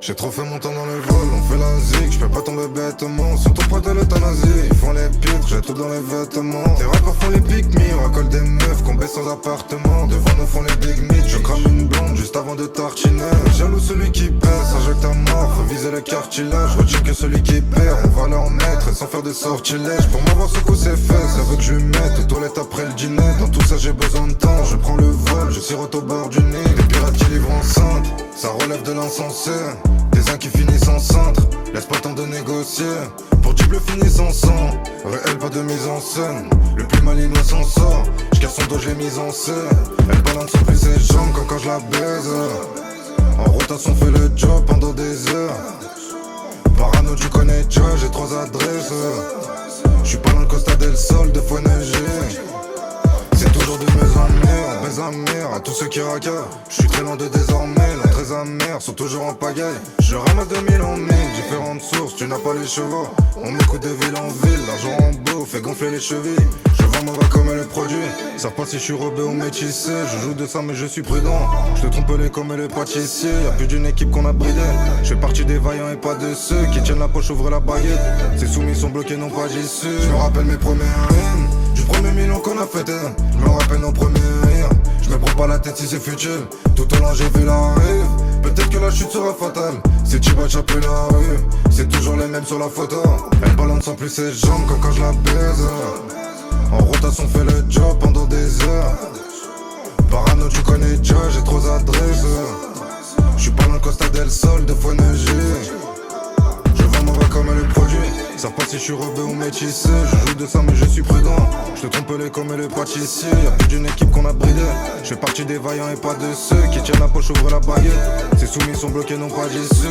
J'ai trop fait mon temps dans le vol, on fait la zig, j'peux pas tomber bêtement. Surtout près de l'euthanasie, ils font les pitres, j'ai tout dans les vêtements. Tes rappeurs font les pick me, on racole des meufs qu'on baisse sans appartement. Devant nous font les big meat, je crame une blonde juste avant de tartiner. Jaloux celui qui baisse, injecte ta mort, faut viser le cartilage. Retiens que celui qui perd, on va leur mettre sans faire de sortilèges. Pour m'avoir ce coup c'est fait, ça veut que je lui mette aux toilettes après le dîner. Dans tout ça j'ai besoin de temps, je prends le vol, je sirote au bord du nez. Des pirates qui livrent enceinte, ça relève de l'insensé. Des uns qui finissent en cintre, laisse pas le temps de négocier. Pour Diable finissent en sang, réel pas de mise en scène. Le plus maligne s'en sort, j'casse son dos j'ai mis en scène. Elle balance sur plus ses jambes quand je la baise. En rotation fait le job pendant des heures. Parano tu connais déjà, j'ai 3 adresses. J'suis pas dans le Costa del Sol, 2 fois neigé. C'est toujours de mes amis, on baise à mère, à tous ceux qui raquent. J'suis très loin de désormais, l'entrée amère sont toujours en pagaille. Je ramasse de mille en mille, différentes sources, tu n'as pas les chevaux. On m'écoute de ville en ville, l'argent en beau fait gonfler les chevilles. Je vends mauvais comme le produit, savent pas si je suis rebeu ou métissé. Je joue de ça mais je suis prudent, je te trompe les comme les pâtissiers. Y'a plus d'une équipe qu'on a bridé, je fais partie des vaillants et pas de ceux qui tiennent la poche, ouvrent la baguette. Ces soumis sont bloqués, non pas d'issue. Je me rappelle mes premières rimes, du premier million qu'on a fêté. Je me rappelle nos premiers rires, je me prends pas la tête si c'est futile. Tout au long j'ai vu la rive, peut-être que la chute sera fatale. Si tu vas choper la rue, c'est toujours les mêmes sur la photo. Elle balance sans plus ses jambes comme quand je la baise. En rotation fait le job pendant des heures. Parano tu connais déjà, j'ai 3 adresses. J'suis pas dans le Costa del Sol, 2 fois neigé. Je vends mauvais comme le produit, savent pas si je suis rebeu ou métissé. Je joue de ça mais je suis prudent, je te trompe les comme les pâtissiers. Y'a plus d'une équipe qu'on a bridé, je fais partie des vaillants et pas de ceux qui tiennent la poche, ouvrent la baguette. Ces soumis sont bloqués, non pas d'issue.